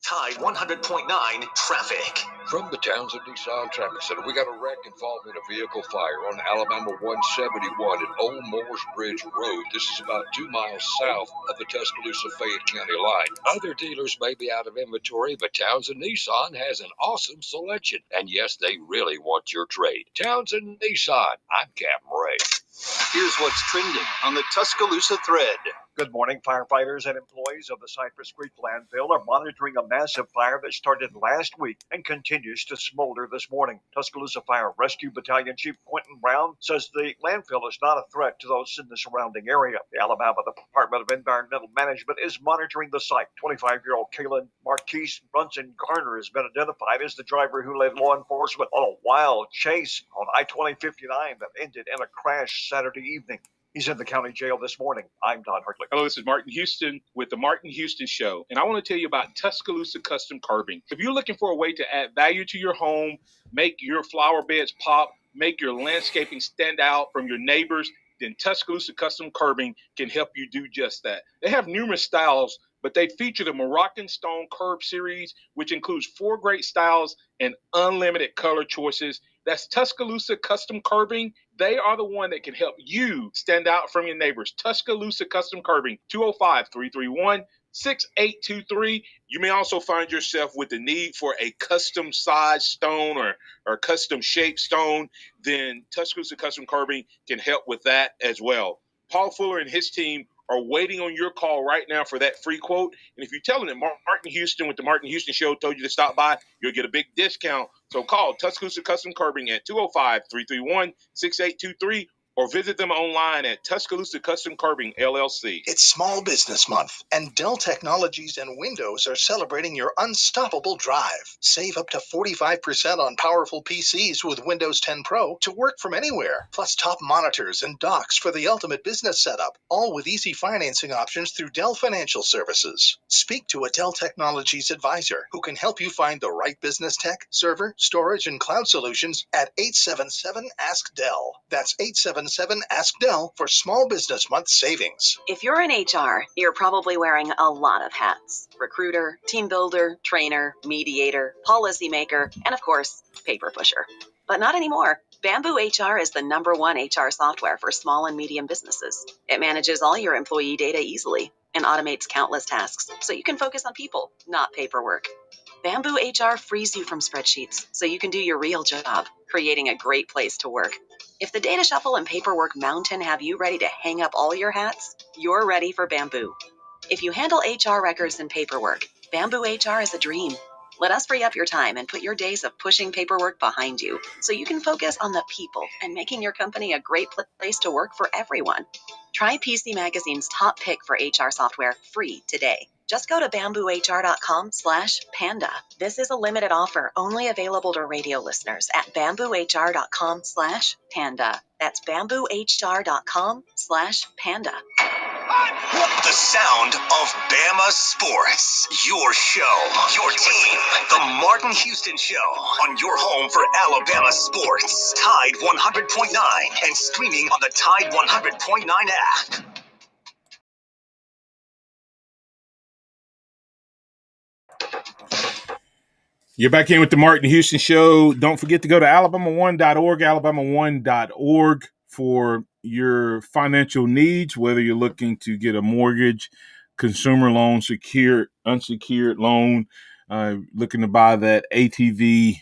A: Tide 100.9 traffic.
J: From the Townsend Nissan Traffic Center, we got a wreck involving a vehicle fire on Alabama 171 at Old Moores Bridge Road. This is about 2 miles south of the Tuscaloosa-Fayette County line. Other dealers may be out of inventory, but Townsend Nissan has an awesome selection. And yes, they really want your trade. Townsend Nissan. I'm Captain Ray.
Q: Here's what's trending on the Tuscaloosa thread. Good morning. Firefighters and employees of the Cypress Creek landfill are monitoring a massive fire that started last week and continues to smolder this morning. Tuscaloosa Fire Rescue Battalion Chief Quentin Brown says the landfill is not a threat to those in the surrounding area. The Alabama Department of Environmental Management is monitoring the site. 25-year-old Kaylin Marquise Brunson Garner has been identified as the driver who led law enforcement on a wild chase on I-2059 that ended in a crash Saturday evening. He's in the county jail this morning. I'm Don Hartley.
U: Hello, this is Martin Houston with the Martin Houston Show, and I want to tell you about Tuscaloosa Custom Curbing. If you're looking for a way to add value to your home, make your flower beds pop, make your landscaping stand out from your neighbors, then Tuscaloosa Custom Curbing can help you do just that. They have numerous styles, but they feature the Moroccan Stone Curb series, which includes 4 great styles and unlimited color choices. That's Tuscaloosa Custom Curbing. They are the one that can help you stand out from your neighbors. Tuscaloosa Custom Curbing, 205-331-6823. You may also find yourself with the need for a custom size stone or custom shaped stone. Then Tuscaloosa Custom Curbing can help with that as well. Paul Fuller and his team are waiting on your call right now for that free quote. And if you tell them that Martin Houston with the Martin Houston Show told you to stop by, you'll get a big discount. So call Tuscaloosa Custom Curbing at 205-331-6823 or visit them online at Tuscaloosa Custom Curbing, LLC.
P: It's Small Business Month, and Dell Technologies and Windows are celebrating your unstoppable drive. Save up to 45% on powerful PCs with Windows 10 Pro to work from anywhere, plus top monitors and docks for the ultimate business setup, all with easy financing options through Dell Financial Services. Speak to a Dell Technologies advisor who can help you find the right business tech, server, storage, and cloud solutions at 877-ASK-DELL. That's 877-ASK-DELL for Small Business Month savings.
K: If you're in HR, you're probably wearing a lot of hats. Recruiter, team builder, trainer, mediator, policymaker, and of course, paper pusher. But not anymore. Bamboo HR is the #1 HR software for small and medium businesses. It manages all your employee data easily and automates countless tasks so you can focus on people, not paperwork. Bamboo HR frees you from spreadsheets so you can do your real job, creating a great place to work. If the data shuffle and paperwork mountain have you ready to hang up all your hats, you're ready for Bamboo. If you handle HR records and paperwork, Bamboo HR is a dream. Let us free up your time and put your days of pushing paperwork behind you so you can focus on the people and making your company a great place to work for everyone. Try PC Magazine's top pick for HR software free today. Just go to bamboohr.com/panda. This is a limited offer only available to radio listeners at bamboohr.com/panda. That's bamboohr.com/panda.
A: The sound of Bama sports. Your show, your team. The Martin Houston Show on your home for Alabama sports. Tide 100.9 and streaming on the Tide 100.9 app.
I: You're back in with the Martin Houston Show. Don't forget to go to alabama1.org, alabama1.org for your financial needs, whether you're looking to get a mortgage, consumer loan, secured, unsecured loan, looking to buy that ATV,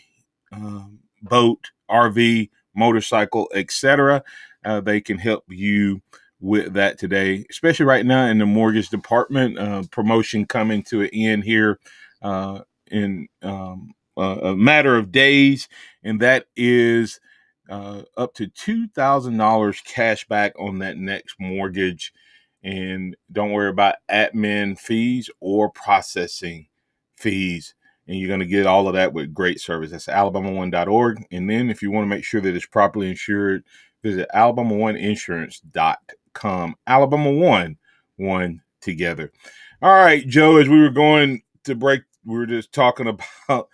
I: boat, RV, motorcycle, etc. They can help you with that today, especially right now in the mortgage department. Promotion coming to an end here in a matter of days, and that is up to $2,000 cash back on that next mortgage. And don't worry about admin fees or processing fees. And you're going to get all of that with great service. That's alabama1.org. And then if you want to make sure that it's properly insured, visit alabama1insurance.com. Alabama one together. All right, Joe, as we were going to break, we were just talking about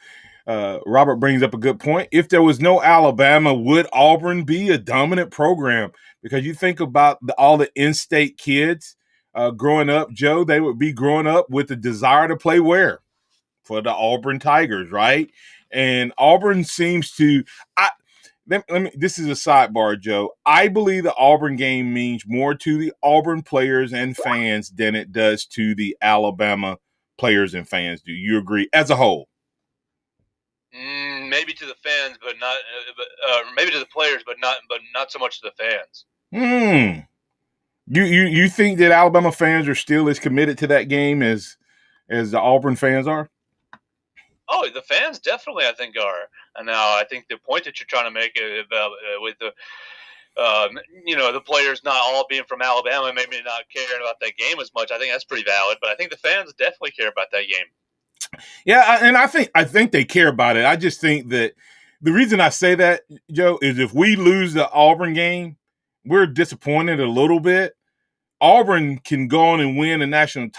I: Robert brings up a good point. If there was no Alabama, would Auburn be a dominant program? Because you think about all the in-state kids growing up, Joe, they would be growing up with the desire to play where? For the Auburn Tigers, right? And Auburn seems to this is a sidebar, Joe. I believe the Auburn game means more to the Auburn players and fans than it does to the Alabama players and fans. Do you agree as a whole?
E: Maybe to the fans, but not. Maybe to the players, but not so much to the fans.
I: You think that Alabama fans are still as committed to that game as the Auburn fans are?
E: Oh, the fans definitely, I think, are. And now I think the point that you're trying to make about with the the players not all being from Alabama, maybe not caring about that game as much. I think that's pretty valid. But I think the fans definitely care about that game.
I: Yeah, and I think they care about it. I just think that the reason I say that, Joe, is if we lose the Auburn game, we're disappointed a little bit. Auburn can go on and win a national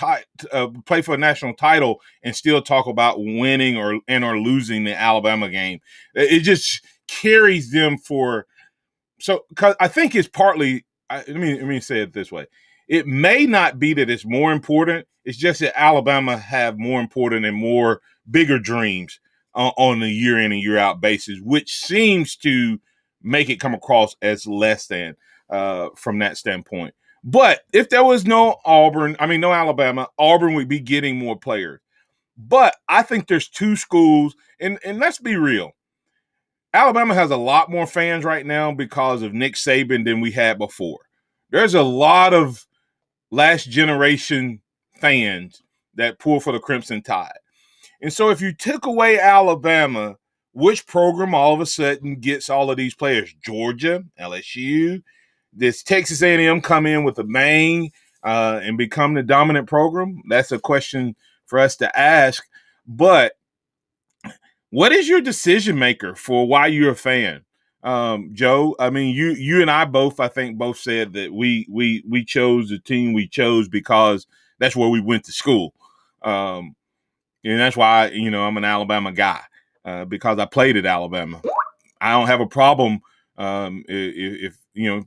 I: play for a national title and still talk about winning or losing the Alabama game. It just carries them for. So, cause I think it's partly. Let me say it this way: it may not be that it's more important. It's just that Alabama have more important and more bigger dreams on a year in and year out basis, which seems to make it come across as less than from that standpoint. But if there was no Alabama, Auburn would be getting more players. But I think there's two schools, and let's be real. Alabama has a lot more fans right now because of Nick Saban than we had before. There's a lot of last generation fans that pull for the Crimson Tide. And so if you took away Alabama, which program all of a sudden gets all of these players? Georgia, LSU, does Texas A&M come in with a bang and become the dominant program? That's a question for us to ask. But what is your decision maker for why you're a fan? Joe, I mean, you and I both, I think, both said that we chose the team we chose because that's where we went to school. And that's why, I'm an Alabama guy because I played at Alabama. I don't have a problem if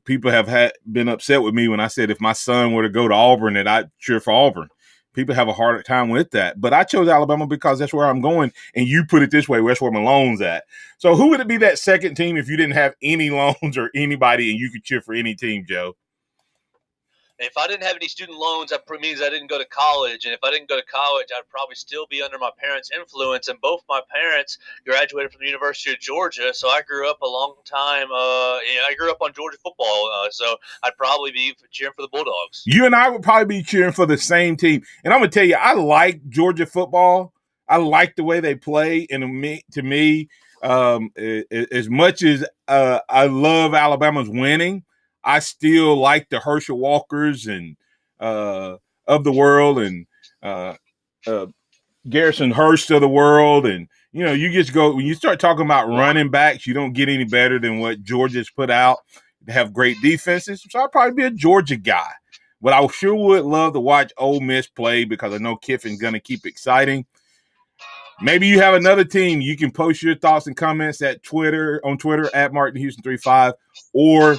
I: people have been upset with me when I said if my son were to go to Auburn that I'd cheer for Auburn. People have a harder time with that. But I chose Alabama because that's where I'm going. And you put it this way, that's where my loan's at. So who would it be that second team if you didn't have any loans or anybody and you could cheer for any team, Joe?
E: If I didn't have any student loans, that means I didn't go to college. And if I didn't go to college, I'd probably still be under my parents' influence. And both my parents graduated from the University of Georgia. So I grew up a long time. I grew up on Georgia football. So I'd probably be cheering for the Bulldogs.
I: You and I would probably be cheering for the same team. And I'm going to tell you, I like Georgia football. I like the way they play. And to me, as much as I love Alabama's winning, I still like the Herschel Walkers and of the world and Garrison Hurst of the world. And, you just go – when you start talking about running backs, you don't get any better than what Georgia's put out. They have great defenses. So I'd probably be a Georgia guy. But I sure would love to watch Ole Miss play because I know Kiffin's going to keep exciting. Maybe you have another team. You can post your thoughts and comments on Twitter at MartinHouston35 or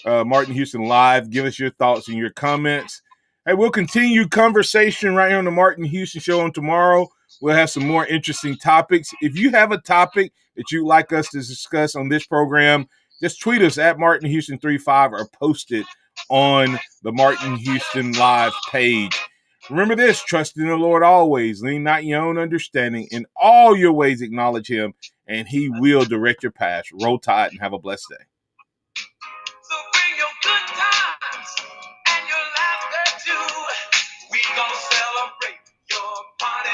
I: Martin Houston Live. Give us your thoughts and your comments. Hey, we'll continue conversation right here on the Martin Houston Show on tomorrow. We'll have some more interesting topics. If you have a topic that you'd like us to discuss on this program, just tweet us at MartinHouston35 or post it on the Martin Houston Live page. Remember this, trust in the Lord always, lean not your own understanding. In all your ways acknowledge him, and he will direct your paths. Roll Tide and have a blessed day.
A: So bring your good times and your laughter too. We gonna celebrate your party.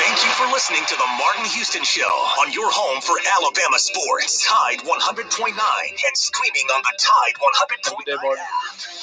A: Thank you for listening to the Martin Houston Show on your home for Alabama sports. Tide 100.9 and streaming on the Tide 100.9 app.